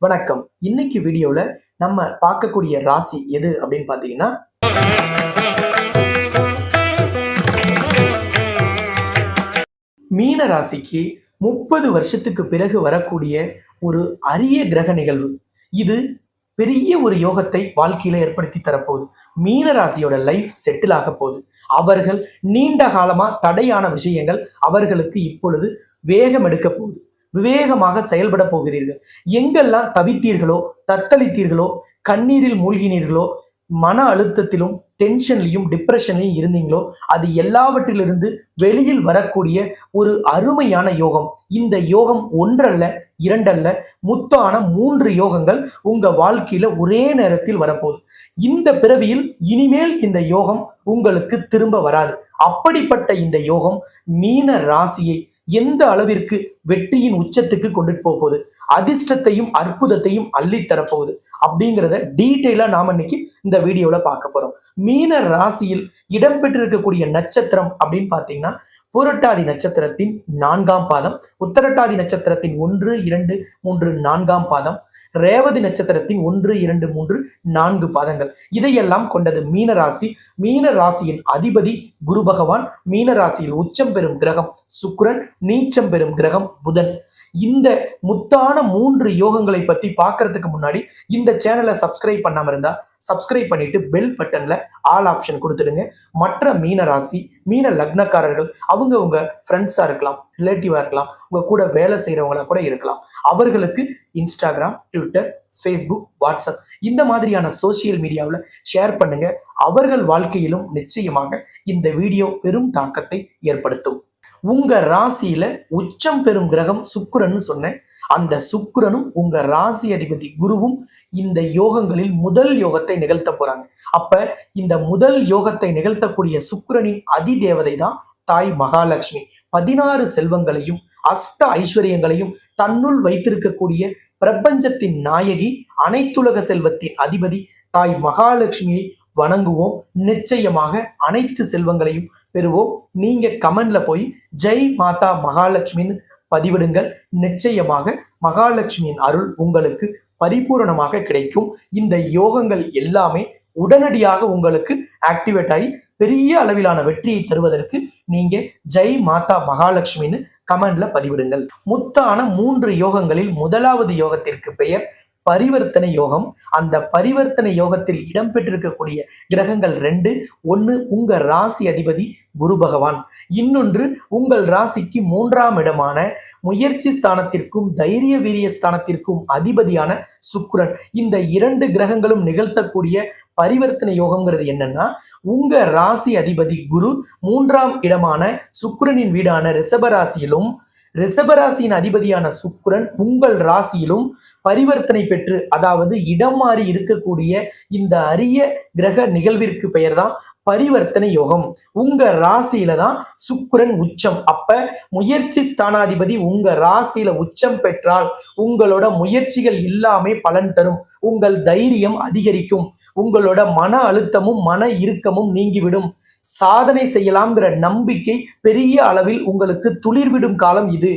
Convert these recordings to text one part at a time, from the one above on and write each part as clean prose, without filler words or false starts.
வணக்கம். இன்னைக்கு வீடியோல நம்ம பார்க்கக்கூடிய ராசி எது அப்படின்னு பார்த்தீங்கன்னா, மீன ராசிக்கு 30 வருஷத்துக்கு பிறகு வரக்கூடிய ஒரு அரிய கிரக நிகழ்வு. இது பெரிய ஒரு யோகத்தை வாழ்க்கையில ஏற்படுத்தி தரப்போகுது. மீன ராசியோட லைஃப் செட்டில் ஆக போகுது. அவர்கள் நீண்ட காலமா தடையான விஷயங்கள் அவர்களுக்கு இப்பொழுது வேகம் எடுக்க போகுது. விவேகமாக செயல்பட போகிறீர்கள். எங்கெல்லாம் தவித்தீர்களோ, தத்தளித்தீர்களோ, கண்ணீரில் மூழ்கினீர்களோ, மன அழுத்தத்திலும் டென்ஷன்லையும் டிப்ரெஷன்லையும் இருந்தீங்களோ, அது எல்லாவற்றிலிருந்து வெளியில் வரக்கூடிய ஒரு அருமையான யோகம். இந்த யோகம் ஒன்றல்ல, இரண்டல்ல, முத்தான 3 யோகங்கள் உங்க வாழ்க்கையில ஒரே நேரத்தில் வரப்போகுது. இந்த பிறவியில் இனிமேல் இந்த யோகம் உங்களுக்கு திரும்ப வராது. அப்படிப்பட்ட இந்த யோகம் மீன ராசியை எந்த அளவிற்கு வெற்றியின் உச்சத்துக்கு கொண்டுட்டு போகுது, அதிர்ஷ்டத்தையும் அற்புதத்தையும் அள்ளி தரப்போகுது அப்படிங்கிறத டீட்டெயிலா நாம இன்னைக்கு இந்த வீடியோல பார்க்க போறோம். மீன ராசியில் இடம்பெற்றிருக்கக்கூடிய நட்சத்திரம் அப்படின்னு பாத்தீங்கன்னா, புரட்டாதி நட்சத்திரத்தின் 4ஆம் பாதம், உத்தரட்டாதி நட்சத்திரத்தின் 1, 2, 3, 4ஆம் பாதம், ரேவதி நட்சத்திரத்தின் 1, 2, 3, 4 பாதங்கள். இதையெல்லாம் கொண்டது மீன ராசி. மீன ராசியின் அதிபதி குரு பகவான். மீன ராசியில் உச்சம் பெறும் கிரகம் சுக்கிரன், நீச்சம் பெறும் கிரகம் புதன். இந்த முத்தான 3 யோகங்களை பத்தி பார்க்கறதுக்கு முன்னாடி இந்த சேனலை சப்ஸ்கிரைப் பண்ணாம இருந்தா சப்ஸ்கிரைப் பண்ணிட்டு பெல் பட்டன்ல ஆல் ஆப்ஷன் கொடுத்துடுங்க. மற்ற மீன ராசி, மீன லக்னக்காரர்கள் அவங்க உங்க ஃப்ரெண்ட்ஸா இருக்கலாம், ரிலேட்டிவா இருக்கலாம், உங்க கூட வேலை செய்யறவங்களா கூட இருக்கலாம். அவர்களுக்கு இன்ஸ்டாகிராம், ட்விட்டர், ஃபேஸ்புக், வாட்ஸ்அப் இந்த மாதிரியான சோசியல் மீடியாவில் ஷேர் பண்ணுங்க. அவர்கள் வாழ்க்கையிலும் நிச்சயமாக இந்த வீடியோ பெரும் தாக்கத்தை ஏற்படுத்தும். உங்க ராசியில உச்சம் பெறும் கிரகம் சுக்கிரன்னு சொன்னேன். அந்த சுக்கிரனும் உங்க ராசி அதிபதி குருவும் இந்த யோகங்களில் முதல் யோகத்தை நிகழ்த்த போறாங்க. அப்ப இந்த முதல் யோகத்தை நிகழ்த்தக்கூடிய சுக்கிரனின் அதி தேவதை தான் தாய் மகாலட்சுமி. 16 செல்வங்களையும் அஷ்ட ஐஸ்வர்யங்களையும் தன்னுள் வைத்திருக்கக்கூடிய பிரபஞ்சத்தின் நாயகி, அனைத்துலக செல்வத்தின் அதிபதி தாய் மகாலட்சுமியை வணங்குவோம். நிச்சயமாக அனைத்து செல்வங்களையும் பெறுவோம். நீங்க கமெண்ட்ல போய் ஜெய் மாதா மகாலட்சுமின்னு பதிவிடுங்கள். நிச்சயமாக மகாலட்சுமியின் அருள் உங்களுக்கு பரிபூரணமாக கிடைக்கும். இந்த யோகங்கள் எல்லாமே உடனடியாக உங்களுக்கு ஆக்டிவேட் ஆகி பெரிய அளவிலான வெற்றியை தருவதற்கு நீங்க ஜெய் மாதா மகாலட்சுமின்னு கமெண்ட்ல பதிவிடுங்கள். முத்தான 3 யோகங்களில் முதலாவது யோகத்திற்கு பெயர் பரிவர்த்தனை யோகம். அந்த பரிவர்த்தனை யோகத்தில் இடம்பெற்றிருக்கக்கூடிய கிரகங்கள் 2. ஒன்று உங்க ராசி அதிபதி குரு பகவான், இன்னொன்று உங்கள் ராசிக்கு 3ஆம் இடமான முயற்சி ஸ்தானத்திற்கும் தைரிய வீரிய ஸ்தானத்திற்கும் அதிபதியான சுக்கிரன். இந்த 2 கிரகங்களும் நிகழ்த்தக்கூடிய பரிவர்த்தனை யோகம்ங்கிறது என்னன்னா, உங்க ராசி அதிபதி குரு 3ஆம் இடமான சுக்கிரனின் வீடான ரிஷபராசியிலும், ரிஷபராசியின் அதிபதியான சுக்கிரன் உங்கள் ராசியிலும் பரிவர்த்தனை பெற்று, அதாவது இடம் மாறி இருக்கக்கூடிய இந்த அரிய கிரக நிகழ்விற்கு பெயர் தான் பரிவர்த்தனை யோகம். உங்க ராசியில தான் சுக்கிரன் உச்சம். அப்ப முயற்சி ஸ்தானாதிபதி உங்க ராசியில உச்சம் பெற்றால் உங்களோட முயற்சிகள் எல்லாமே பலன் தரும். உங்கள் தைரியம் அதிகரிக்கும். உங்களோட மன அழுத்தமும் மன இறுக்கமும் நீங்கிவிடும். சாதனை செய்யலாம்ங்கிற நம்பிக்கை பெரிய அளவில் உங்களுக்கு துளிர்விடும் காலம் இது.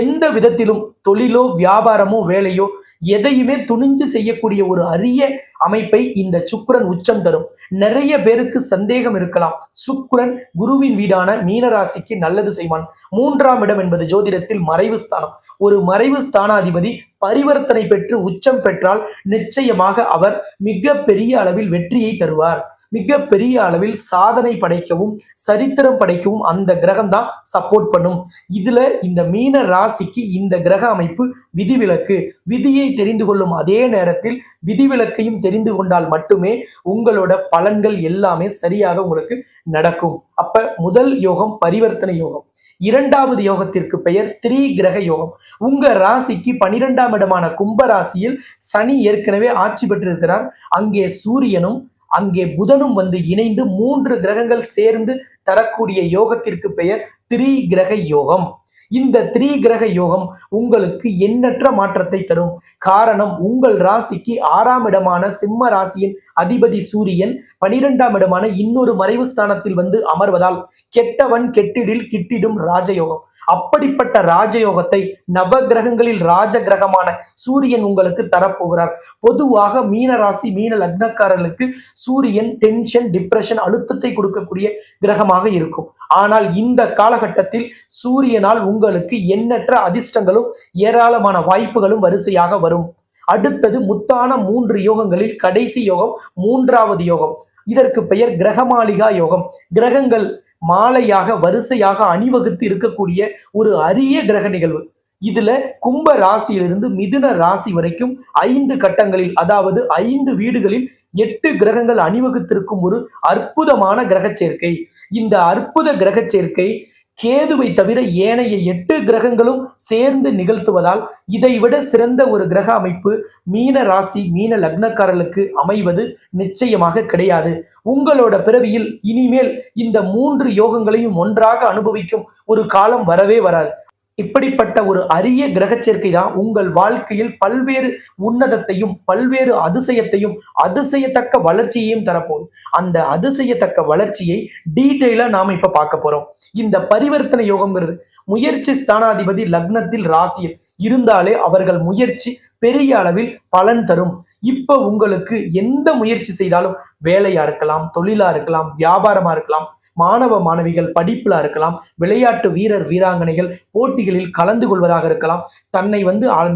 எந்த விதத்திலும் தொழிலோ வியாபாரமோ வேலையோ எதையுமே துணிஞ்சு செய்யக்கூடிய ஒரு அரிய அமைப்பை இந்த சுக்கிரன் உச்சம் தரும். நிறைய பேருக்கு சந்தேகம் இருக்கலாம், சுக்கிரன் குருவின் வீடான மீனராசிக்கு நல்லது செய்வான். 3ஆம் இடம் என்பது ஜோதிடத்தில் மறைவு ஸ்தானம். ஒரு மறைவு ஸ்தானாதிபதி பரிவர்த்தனை பெற்று உச்சம் பெற்றால் நிச்சயமாக அவர் மிக பெரிய அளவில் வெற்றியை தருவார். மிக பெரிய அளவில் சாதனை படைக்கவும் சரித்திரம் படைக்கவும் அந்த கிரகம் தான் சப்போர்ட் பண்ணும். இதுல இந்த மீன ராசிக்கு இந்த கிரக அமைப்பு விதிவிலக்கு. விதியை தெரிந்து கொள்ளும் அதே நேரத்தில் விதிவிலக்கையும் தெரிந்து கொண்டால் மட்டுமே உங்களோட பலன்கள் எல்லாமே சரியாக உங்களுக்கு நடக்கும். அப்ப முதல் யோகம் பரிவர்த்தனை யோகம். 2வது யோகத்திற்கு பெயர் 3 கிரக யோகம். உங்க ராசிக்கு 12ஆம் இடமான கும்ப ராசியில் சனி ஏற்கனவே ஆட்சி பெற்றிருக்கிறார். அங்கே சூரியனும் அங்கே புதனும் வந்து இணைந்து 3 கிரகங்கள் சேர்ந்து தரக்கூடிய யோகத்திற்கு பெயர் 3 கிரக யோகம். இந்த 3 கிரக யோகம் உங்களுக்கு எண்ணற்ற மாற்றத்தை தரும். காரணம், உங்கள் ராசிக்கு 6ஆம் இடமான சிம்ம ராசியின் அதிபதி சூரியன் 12ஆம் இடமான இன்னொரு மறைவு ஸ்தானத்தில் வந்து அமர்வதால் கெட்டவன் கெட்டிடில் கிட்டிடும் ராஜயோகம். அப்படிப்பட்ட ராஜயோகத்தை நவ கிரகங்களில் ராஜ கிரகமான சூரியன் உங்களுக்கு தரப்போகிறார். பொதுவாக மீன ராசி மீன லக்னக்காரர்களுக்கு சூரியன் டென்ஷன், டிப்ரெஷன், அழுத்தத்தை கொடுக்கக்கூடிய கிரகமாக இருக்கும். ஆனால் இந்த காலகட்டத்தில் சூரியனால் உங்களுக்கு எண்ணற்ற அதிர்ஷ்டங்களும் ஏராளமான வாய்ப்புகளும் வரிசையாக வரும். அடுத்தது முத்தான 3 யோகங்களில் கடைசி யோகம் 3வது யோகம். இதற்கு பெயர் கிரகமாளிகா யோகம். கிரகங்கள் மாலையாக வரிசையாக அணிவகுத்து இருக்கக்கூடிய ஒரு அரிய கிரக நிகழ்வு. இதுல கும்ப ராசியிலிருந்து மிதுன ராசி வரைக்கும் 5 கட்டங்களில், அதாவது 5 வீடுகளில் 8 கிரகங்கள் அணிவகுத்திருக்கும் ஒரு அற்புதமான கிரக சேர்க்கை. இந்த அற்புத கிரக சேர்க்கை கேதுவை தவிர ஏனைய 8 கிரகங்களும் சேர்ந்து நிகழ்த்துவதால் இதைவிட சிறந்த ஒரு கிரக அமைப்பு மீன ராசி மீன லக்னக்காரர்களுக்கு அமைவது நிச்சயமாக கிடையாது. உங்களோட பிறவியில் இனிமேல் இந்த 3 யோகங்களையும் ஒன்றாக அனுபவிக்கும் ஒரு காலம் வரவே வராது. இப்படிப்பட்ட ஒரு அரிய கிரக சேர்க்கை தான் உங்கள் வாழ்க்கையில் பல்வேறு உன்னதத்தையும் பல்வேறு அதிசயத்தையும் அதிசயத்தக்க வளர்ச்சியையும் தரப்போகுது. அந்த அதிசயத்தக்க வளர்ச்சியை டீட்டெயிலா நாம இப்ப பார்க்க போறோம். இந்த பரிவர்த்தனை யோகம்ங்கிறது முயற்சி ஸ்தானாதிபதி லக்னத்தில் ராசியில் இருந்தாலே அவர்கள் முயற்சி பெரிய அளவில் பலன் தரும். இப்ப உங்களுக்கு எந்த முயற்சி செய்தாலும், வேலையா இருக்கலாம், தொழிலா இருக்கலாம், வியாபாரமா இருக்கலாம், மாணவ மாணவிகள் படிப்புல இருக்கலாம், விளையாட்டு வீரர் வீராங்கனைகள் போட்டிகளில் கலந்து கொள்வதாக இருக்கலாம், தன்னை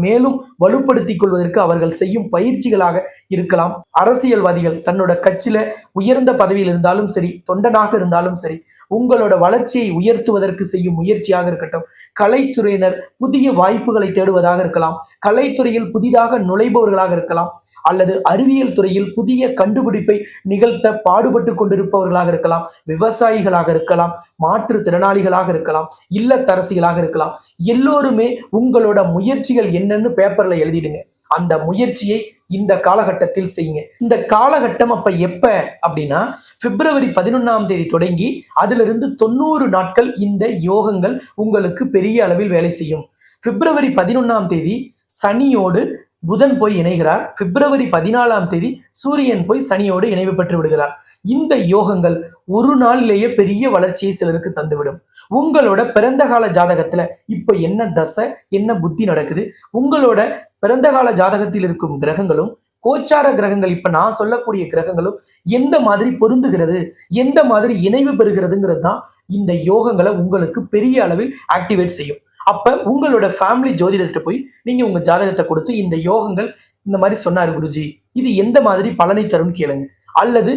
மேலும் வலுப்படுத்திக் கொள்வதற்கு அவர்கள் செய்யும் பயிற்சிகளாக இருக்கலாம், அரசியல்வாதிகள் தன்னோட கட்சியில உயர்ந்த பதவியில் இருந்தாலும் சரி, தொண்டனாக இருந்தாலும் சரி, உங்களோட வளர்ச்சியை உயர்த்துவதற்கு செய்யும் முயற்சியாக இருக்கட்டும், கலைத்துறையினர் புதிய வாய்ப்புகளை தேடுவதாக இருக்கலாம், கலைத்துறையில் புதிதாக நுழைபவர்களாக இருக்கலாம், அல்லது அறிவியல் துறையில் புதிய கண்டுபிடிப்பை நிகழ்த்த பாடுபட்டு கொண்டிருப்பவர்களாக இருக்கலாம், விவசாயிகளாக இருக்கலாம், மாற்றுத்திறனாளிகளாக இருக்கலாம், இல்லத்தரசிகளாக இருக்கலாம். எல்லோருமே உங்களோட முயற்சிகள் என்னன்னு பேப்பர்ல எழுதிடுங்க. அந்த முயற்சியை இந்த காலகட்டத்தில் செய்யுங்க. இந்த காலகட்டம் அப்ப எப்ப அப்படின்னா பிப்ரவரி 11ஆம் தேதி தொடங்கி அதிலிருந்து 90 நாட்கள் இந்த யோகங்கள் உங்களுக்கு பெரிய அளவில் வேலை செய்யும். பிப்ரவரி 11ஆம் தேதி சனியோடு புதன் போய் இணைகிறார். பிப்ரவரி 14ஆம் தேதி சூரியன் போய் சனியோடு இணைவு பெற்று விடுகிறார். இந்த யோகங்கள் ஒரு நாளிலேயே பெரிய வளர்ச்சியை சிலருக்கு தந்துவிடும். உங்களோட பிறந்த கால ஜாதகத்துல இப்ப என்ன தசை, என்ன புத்தி நடக்குது, உங்களோட பிறந்த கால ஜாதகத்தில் இருக்கும் கிரகங்களும் கோச்சார கிரகங்கள், இப்ப நான் சொல்லக்கூடிய கிரகங்களும் எந்த மாதிரி பொருந்துகிறது, எந்த மாதிரி இணைவு பெறுகிறதுங்கிறது தான் இந்த யோகங்களை உங்களுக்கு பெரிய அளவில் ஆக்டிவேட் செய்யும். அப்ப உங்களோட ஃபேமிலி ஜோதிடர்கிட்ட போய் நீங்க உங்க ஜாதகத்தை கொடுத்து இந்த யோகங்கள் இந்த மாதிரி சொன்னாரு குருஜி, இது எந்த மாதிரி பலனை தரும்னு கேளுங்க. அல்லது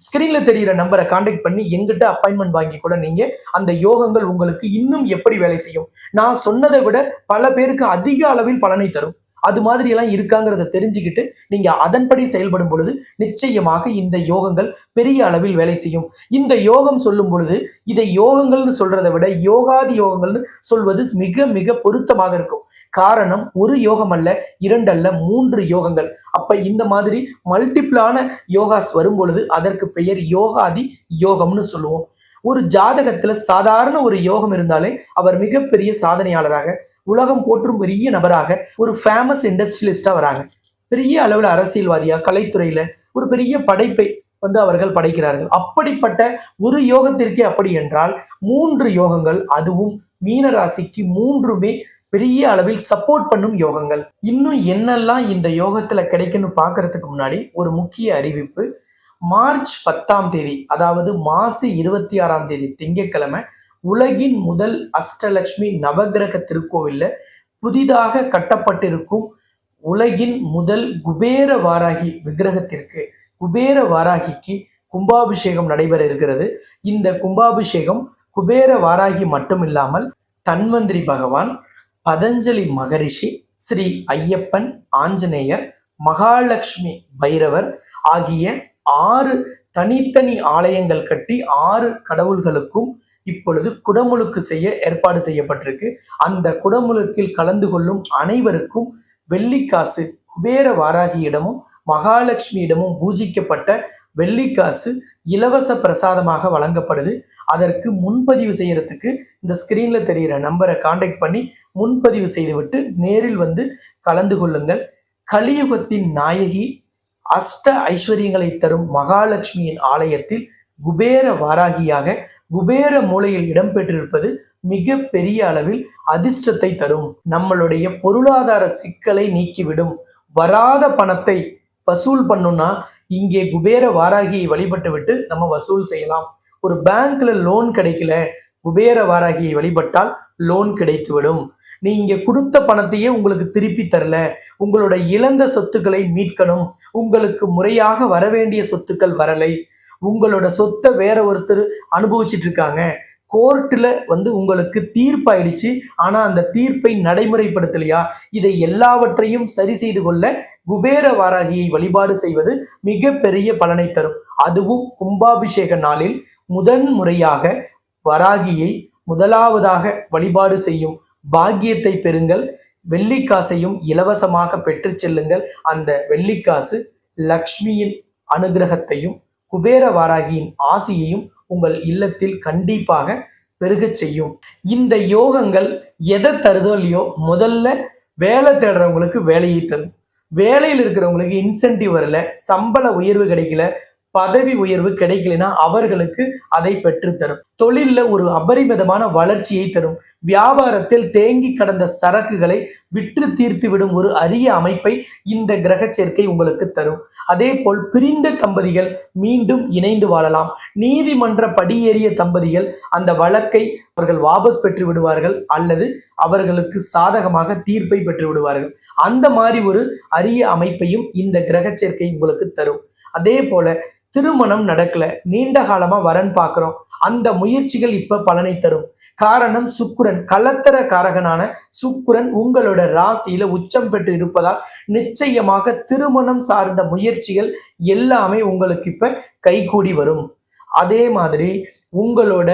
ஸ்கிரீன்ல தெரிகிற நம்பரை கான்டாக்ட் பண்ணி எங்கிட்ட அப்பாயின்மெண்ட் வாங்கி கூட நீங்க அந்த யோகங்கள் உங்களுக்கு இன்னும் எப்படி வேலை செய்யும், நான் சொன்னதை விட பல பேருக்கு அதிக அளவில் பலனை தரும், அது மாதிரி எல்லாம் இருக்காங்கிறத தெரிஞ்சுக்கிட்டு நீங்க அதன்படி செயல்படும் பொழுது நிச்சயமாக இந்த யோகங்கள் பெரிய அளவில் வேலை செய்யும். இந்த யோகம் சொல்லும் பொழுது இதை யோகங்கள்னு சொல்றதை விட யோகாதி யோகங்கள்னு சொல்வது மிக மிக பொருத்தமாக இருக்கும். காரணம், ஒரு யோகம் அல்ல, 2 அல்ல, 3 யோகங்கள். அப்ப இந்த மாதிரி மல்டிபிளான யோகாஸ் வரும் பொழுது அதற்கு பெயர் யோகாதி யோகம்னு சொல்லுவோம். ஒரு ஜாதகத்துல சாதாரண ஒரு யோகம் இருந்தாலே அவர் மிகப்பெரிய சாதனையாளராக, உலகம் போற்றும் பெரிய நபராக, ஒரு ஃபேமஸ் இண்டஸ்ட்ரியலிஸ்டா வராங்க. பெரிய அளவுல அரசியல்வாதியா, கலைத்துறையில ஒரு பெரிய படைப்பை அவர்கள் படைக்கிறார்கள். அப்படிப்பட்ட ஒரு யோகத்திற்கே அப்படி என்றால் 3 யோகங்கள், அதுவும் மீன ராசிக்கு 3மே பெரிய அளவில் சப்போர்ட் பண்ணும் யோகங்கள். இன்னும் என்னெல்லாம் இந்த யோகத்துல கிடைக்குன்னு பாக்குறதுக்கு முன்னாடி ஒரு முக்கிய அறிவிப்பு. மார்ச் 10ஆம் தேதி, அதாவது மாசி 26ஆம் தேதி திங்கட்கிழமை, உலகின் முதல் அஷ்டலட்சுமி நவகிரக திருக்கோவில்ல புதிதாக கட்டப்பட்டிருக்கும் உலகின் முதல் குபேர வாராகி விக்கிரகத்திற்கு, குபேர வாராகிக்கு கும்பாபிஷேகம் நடைபெற இருக்கிறது. இந்த கும்பாபிஷேகம் குபேர வாராகி மட்டும் இல்லாமல் தன்வந்திரி பகவான், பதஞ்சலி மகரிஷி, ஸ்ரீ ஐயப்பன், ஆஞ்சநேயர், மகாலட்சுமி பைரவர் ஆகிய 6 தனித்தனி ஆலயங்கள் கட்டி 6 கடவுள்களுக்கும் இப்பொழுது குடமுழுக்கு செய்ய ஏற்பாடு செய்யப்பட்டிருக்கு. அந்த குடமுழுக்கில் கலந்து கொள்ளும் அனைவருக்கும் வெள்ளிக்காசு, குபேர வாராகியிடமும் மகாலட்சுமியிடமும் பூஜிக்கப்பட்ட வெள்ளிக்காசு இலவச பிரசாதமாக வழங்கப்படுது. அதற்கு முன்பதிவு செய்யறதுக்கு இந்த ஸ்கிரீன்ல தெரிகிற நம்பரை கான்டாக்ட் பண்ணி முன்பதிவு செய்துவிட்டு நேரில் கலந்து கொள்ளுங்கள். கலியுகத்தின் நாயகி, அஷ்ட ஐஸ்வர்யங்களை தரும் மகாலட்சுமியின் ஆலயத்தில் குபேர வாராகியாக குபேர மூலையில் இடம்பெற்றிருப்பது மிக பெரிய அளவில் அதிர்ஷ்டத்தை தரும். நம்மளுடைய பொருளாதார சிக்கலை நீக்கிவிடும். வராத பணத்தை வசூல் பண்ணும்னா இங்கே குபேர வாராகியை வழிபட்டு விட்டு நம்ம வசூல் செய்யலாம். ஒரு பேங்க்ல லோன் கிடைக்கல, குபேர வாராகியை வழிபட்டால் லோன் கிடைத்துவிடும். நீங்க கொடுத்த பணத்தையே உங்களுக்கு திருப்பி தரல, உங்களோட இழந்த சொத்துக்களை மீட்கணும், உங்களுக்கு முறையாக வரவேண்டிய சொத்துக்கள் வரலை, உங்களோட சொத்தை வேற ஒருத்தர் அனுபவிச்சுட்டு இருக்காங்க, கோர்ட்ல உங்களுக்கு தீர்ப்பாயிடுச்சு, ஆனா அந்த தீர்ப்பை நடைமுறைப்படுத்தலையா, இதை எல்லாவற்றையும் சரி செய்து கொள்ள குபேர வாராகியை வழிபாடு செய்வது மிக பெரிய பலனை தரும். அதுவும் கும்பாபிஷேக நாளில் முதன் முறையாக வராகியை முதலாவதாக வழிபாடு செய்யும் பாக்கியத்தை பெறுங்கள். வெள்ளிக்காசையும் இலவசமாக பெற்று செல்லுங்கள். அந்த வெள்ளிக்காசு லக்ஷ்மியின் அனுகிரகத்தையும் குபேர வாராகியின் ஆசியையும் உங்கள் இல்லத்தில் கண்டிப்பாக பெருகச் செய்யும். இந்த யோகங்கள் எதை தருதோ இல்லையோ, முதல்ல வேலை தேடுறவங்களுக்கு வேலையை தரும். வேலையில் இருக்கிறவங்களுக்கு இன்சென்டிவ் வரல, சம்பள உயர்வு கிடைக்கல, பதவி உயர்வு கிடைக்கலனா அவர்களுக்கு அதை பெற்றுத்தரும். தொழில்ல ஒரு அபரிமிதமான வளர்ச்சியை தரும். வியாபாரத்தில் தேங்கி கடந்த சரக்குகளை விற்று தீர்த்து விடும் ஒரு அரிய அமைப்பை இந்த கிரக சேர்க்கை உங்களுக்கு தரும். அதே போல் பிரிந்த தம்பதிகள் மீண்டும் இணைந்து வாழலாம். நீதிமன்ற படியேறிய தம்பதிகள் அந்த வழக்கை அவர்கள் வாபஸ் பெற்று விடுவார்கள், அல்லது அவர்களுக்கு சாதகமாக தீர்ப்பை பெற்று விடுவார்கள். அந்த மாதிரி ஒரு அரிய அமைப்பையும் இந்த கிரக சேர்க்கை உங்களுக்கு தரும். அதே போல திருமணம் நடக்கல, நீண்ட காலமா வரன் பார்க்கிறோம், அந்த முயற்சிகள் இப்ப பலனை தரும். காரணம் சுக்கிரன், கலத்தர காரகனான சுக்கிரன் உங்களோட ராசியில உச்சம் பெற்று இருப்பதால் நிச்சயமாக திருமணம் சார்ந்த முயற்சிகள் எல்லாமே உங்களுக்கு இப்ப கைகூடி வரும். அதே மாதிரி உங்களோட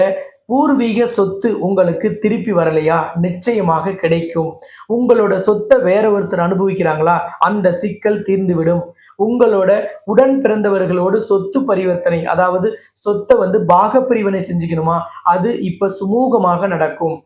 பூர்வீக சொத்து உங்களுக்கு திருப்பி வரலையா, நிச்சயமாக கிடைக்கும். உங்களோட சொத்தை வேற ஒருத்தர் அனுபவிக்கிறாங்களா, அந்த சிக்கல் தீர்ந்துவிடும். உங்களோட உடன் பிறந்தவர்களோடு சொத்து பரிவர்த்தனை, அதாவது சொத்தை பாகப்பிரிவினை செஞ்சுக்கணுமா, அது இப்ப சுமூகமாக நடக்கும்.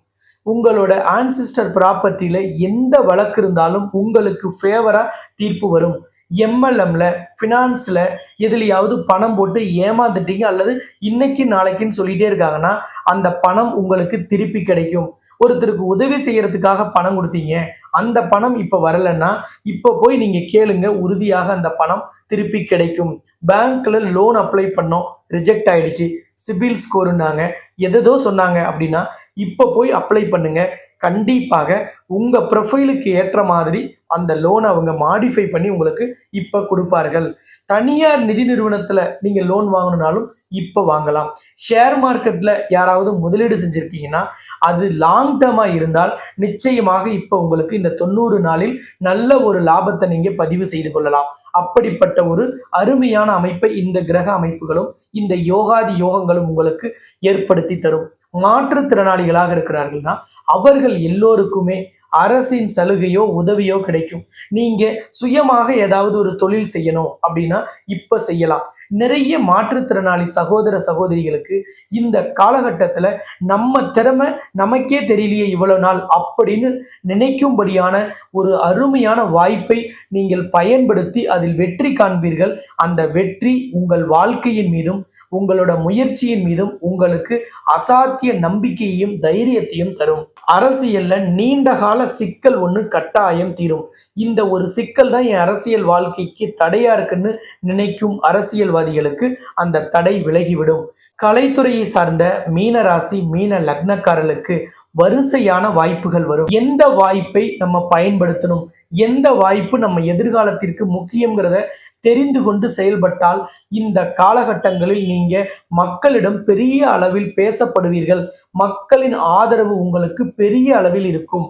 உங்களோட ஆன்சிஸ்டர் ப்ராப்பர்ட்டியில எந்த வழக்கு இருந்தாலும் உங்களுக்கு ஃபேவரா தீர்ப்பு வரும். எம்எல்எம்ல, ஃபினான்ஸ்ல எதுலையாவது பணம் போட்டு ஏமாந்துட்டீங்க, அல்லது இன்னைக்கு நாளைக்குன்னு சொல்லிட்டே இருக்காங்கன்னா அந்த பணம் உங்களுக்கு திருப்பி கிடைக்கும். ஒருத்தருக்கு உதவி செய்யறதுக்காக பணம் கொடுத்தீங்க, அந்த பணம் இப்ப வரலன்னா இப்ப போய் நீங்க கேளுங்க, உறுதியாக அந்த பணம் திருப்பி கிடைக்கும். பேங்க்ல லோன் அப்ளை பண்ணோம், ரிஜெக்ட் ஆயிடுச்சு, சிபில் ஸ்கோருன்னாங்க, எதோ சொன்னாங்க அப்படின்னா இப்ப போய் அப்ளை பண்ணுங்க. கண்டிப்பாக உங்க ப்ரொஃபைலுக்கு ஏற்ற மாதிரி அந்த லோன் அவங்க மாடிஃபை பண்ணி உங்களுக்கு இப்ப கொடுப்பார்கள். தனியார் நிதி நிறுவனத்துல நீங்க லோன் வாங்கணும்னாலும் இப்ப வாங்கலாம். ஷேர் மார்க்கெட்ல யாராவது முதலீடு செஞ்சிருக்கீங்கன்னா அது லாங் டேர்மா இருந்தால் நிச்சயமாக இப்ப உங்களுக்கு இந்த 90 நாளில் நல்ல ஒரு லாபத்தை நீங்க பதிவு செய்து கொள்ளலாம். அப்படிப்பட்ட ஒரு அருமையான அமைப்பை இந்த கிரக அமைப்புகளும் இந்த யோகாதி யோகங்களும் உங்களுக்கு ஏற்படுத்தி தரும். மாற்றுத்திறனாளிகளாக இருக்கிறார்கள்னா அவர்கள் எல்லோருக்குமே அரசின் சலுகையோ உதவியோ கிடைக்கும். நீங்க சுயமாக ஏதாவது ஒரு தொழில் செய்யணும் அப்படின்னா இப்ப செய்யலாம். நிறைய மாற்றுத்திறனாளி சகோதர சகோதரிகளுக்கு இந்த காலகட்டத்துல நம்ம திறமை நமக்கே தெரியலையே இவ்வளவு நாள் அப்படின்னு நினைக்கும்படியான ஒரு அருமையான வாய்ப்பை நீங்கள் பயன்படுத்தி அதில் வெற்றி காண்பீர்கள். அந்த வெற்றி உங்கள் வாழ்க்கையின் மீதும் உங்களோட முயற்சியின் மீதும் உங்களுக்கு அசாத்திய நம்பிக்கையையும் தைரியத்தையும் தரும். அரசியல்ல நீண்ட கால சிக்கல் ஒண்ணு கட்டாயம் தீரும். இந்த ஒரு சிக்கல் தான் என் அரசியல் வாழ்க்கைக்கு தடையா இருக்குன்னு நினைக்கும் அரசியல்வாதிகளுக்கு அந்த தடை விலகிவிடும். கலைத்துறையை சார்ந்த மீன ராசி மீன லக்னக்காரர்களுக்கு வரிசையான வாய்ப்புகள் வரும். எந்த வாய்ப்பை நம்ம பயன்படுத்தணும், எந்த வாய்ப்பு நம்ம எதிர்காலத்திற்கு முக்கியங்கிறத தெரிந்து கொண்டு செயல்பட்டால் இந்த காலகட்டங்களில் நீங்க மக்களிடம் பெரிய அளவில் பேசப்படுவீர்கள். மக்களின் ஆதரவு உங்களுக்கு பெரிய அளவில் இருக்கும்.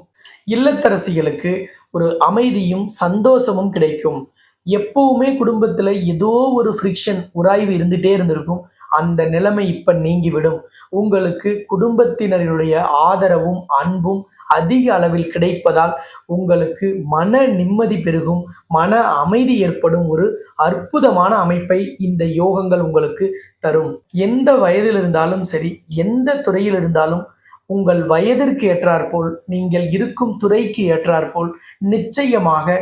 இல்லத்தரசிகளுக்கு ஒரு அமைதியும் சந்தோஷமும் கிடைக்கும். எப்பவுமே குடும்பத்துல ஏதோ ஒரு ஃப்ரிக்ஷன், உராய்வு இருந்துட்டே இருந்திருக்கும். அந்த நிலைமை இப்ப நீங்கிவிடும். உங்களுக்கு குடும்பத்தினருடைய ஆதரவும் அன்பும் அதிக அளவில் கிடைப்பதால் உங்களுக்கு மன நிம்மதி பெருகும், மன அமைதி ஏற்படும். ஒரு அற்புதமான அமைப்பை இந்த யோகங்கள் உங்களுக்கு தரும். எந்த வயதில் இருந்தாலும் சரி, எந்த துறையில் இருந்தாலும் உங்கள் வயதிற்கு ஏற்றாற்போல், நீங்கள் இருக்கும் துறைக்கு ஏற்றாற்போல் நிச்சயமாக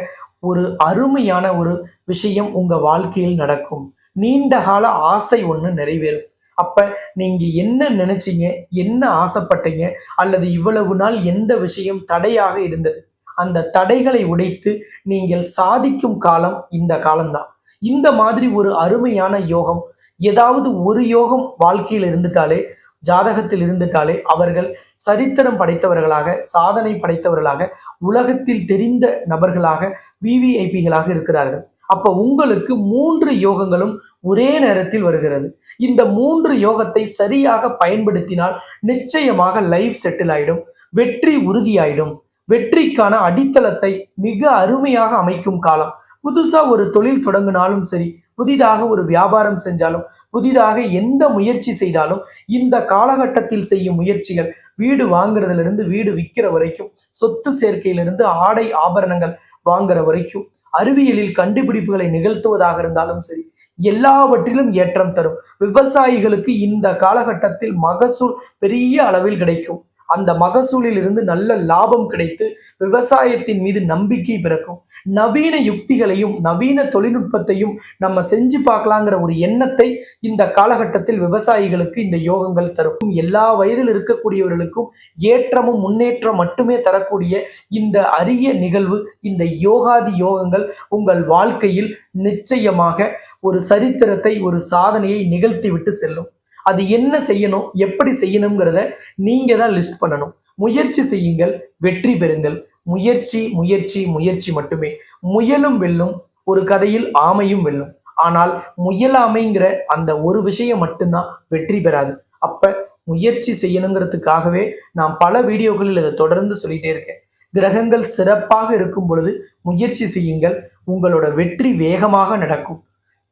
ஒரு அருமையான ஒரு விஷயம் உங்க வாழ்க்கையில் நடக்கும். நீண்ட கால ஆசை ஒன்று நிறைவேறும். அப்ப நீங்க என்ன நினைச்சீங்க, என்ன ஆசைப்பட்டீங்க, அல்லது இவ்வளவு நாள் எந்த விஷயம் தடையாக இருந்தது, அந்த தடைகளை உடைத்து நீங்கள் சாதிக்கும் காலம் இந்த காலம்தான். இந்த மாதிரி ஒரு அருமையான யோகம், ஏதாவது ஒரு யோகம் வாழ்க்கையில் இருந்துட்டாலே, ஜாதகத்தில் இருந்துட்டாலே அவர்கள் சரித்திரம் படைத்தவர்களாக, சாதனை படைத்தவர்களாக, உலகத்தில் தெரிந்த நபர்களாக, விவிஐபிகளாக இருக்கிறார்கள். அப்ப உங்களுக்கு 3 யோகங்களும் ஒரே நேரத்தில் வருகிறது. இந்த 3 யோகத்தை சரியாக பயன்படுத்தினால் நிச்சயமாக லைஃப் செட்டில் ஆயிடும், வெற்றி உறுதியாயிடும். வெற்றிக்கான அடித்தளத்தை மிக அருமையாக அமைக்கும் காலம். புதுசா ஒரு தொழில் தொடங்கினாலும் சரி, புதிதாக ஒரு வியாபாரம் செஞ்சாலும், புதிதாக எந்த முயற்சி செய்தாலும், இந்த காலகட்டத்தில் செய்யும் முயற்சிகள், வீடு வாங்குறதுல இருந்து வீடு விற்கிற வரைக்கும், சொத்து சேர்க்கையிலிருந்து ஆடை ஆபரணங்கள் வாங்குற வரைக்கும், அறிவியலில் கண்டுபிடிப்புகளை நிகழ்த்துவதாக இருந்தாலும் சரி, எல்லாவற்றிலும் ஏற்றம் தரும். விவசாயிகளுக்கு இந்த காலகட்டத்தில் மகசூல் பெரிய அளவில் கிடைக்கும். அந்த மகசூலில் இருந்து நல்ல லாபம் கிடைத்து விவசாயத்தின் மீது நம்பிக்கை பிறக்கும். நவீன யுக்திகளையும் நவீன தொழில்நுட்பத்தையும் நம்ம செஞ்சு பார்க்கலாங்கிற ஒரு எண்ணத்தை இந்த காலகட்டத்தில் விவசாயிகளுக்கு இந்த யோகங்கள் தரும். எல்லா வயதில் இருக்கக்கூடியவர்களுக்கும் ஏற்றமும் முன்னேற்றம் மட்டுமே தரக்கூடிய இந்த அரிய நிகழ்வு, இந்த யோகாதி யோகங்கள் உங்கள் வாழ்க்கையில் நிச்சயமாக ஒரு சரித்திரத்தை, ஒரு சாதனையை நிகழ்த்தி விட்டு செல்லும். அது என்ன செய்யணும், எப்படி செய்யணுங்கிறத நீங்க தான் லிஸ்ட் பண்ணணும். முயற்சி செய்யுங்கள், வெற்றி பெறுங்கள். முயற்சி முயற்சி முயற்சி மட்டுமே. முயலும் வெல்லும், ஒரு கதையில் ஆமையும் வெல்லும். ஆனால் முயலாமைங்கிற அந்த ஒரு விஷயம் மட்டும்தான் வெற்றி பெறாது. அப்ப முயற்சி செய்யணுங்கிறதுக்காகவே நான் பல வீடியோக்களில் இதை தொடர்ந்து சொல்லிட்டே இருக்கேன். கிரகங்கள் சிறப்பாக இருக்கும் பொழுது முயற்சி செய்யுங்கள், உங்களோட வெற்றி வேகமாக நடக்கும்.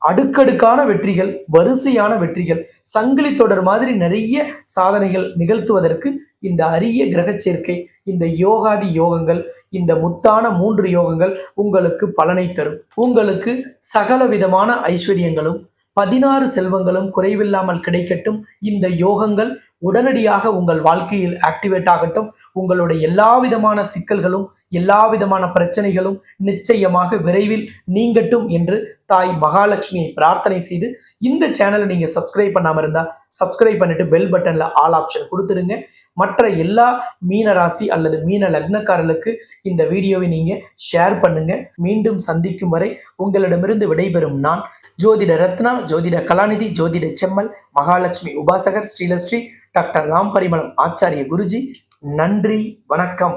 அடுக்கடுக்கான வெற்றிகள், வரிசையான வெற்றிகள், சங்கிலி தொடர் மாதிரி நிறைய சாதனைகள் நிகழ்த்துவதற்கு இந்த அரிய கிரக சேர்க்கை, இந்த யோகாதி யோகங்கள், இந்த முத்தான 3 யோகங்கள் உங்களுக்கு பலனை தரும். உங்களுக்கு சகல விதமான ஐஸ்வர்யங்களும் 16 செல்வங்களும் குறைவில்லாமல் கிடைக்கட்டும். இந்த யோகங்கள் உடனடியாக உங்கள் வாழ்க்கையில் ஆக்டிவேட் ஆகட்டும். உங்களுடைய எல்லா விதமான சிக்கல்களும், எல்லா விதமான பிரச்சனைகளும் நிச்சயமாக விரைவில் நீங்கட்டும் என்று தாய் மகாலட்சுமியை பிரார்த்தனை செய்து, இந்த சேனலை நீங்க சப்ஸ்கிரைப் பண்ணாம இருந்தா சப்ஸ்கிரைப் பண்ணிட்டு பெல் பட்டன்ல ஆல் ஆப்ஷன் கொடுத்துருங்க. மற்ற எல்லா மீன ராசி அல்லது மீன லக்னக்காரர்களுக்கு இந்த வீடியோவை நீங்க ஷேர் பண்ணுங்க. மீண்டும் சந்திக்கும் வரை உங்களிடமிருந்து விடைபெறும் நான் ஜோதிட ரத்னா, ஜோதிட கலாநிதி, ஜோதிட செம்மல், மகாலட்சுமி உபாசகர், ஸ்ரீலஸ்ரீ டாக்டர் ராம் பரிமளம் ஆச்சாரிய குருஜி. நன்றி, வணக்கம்.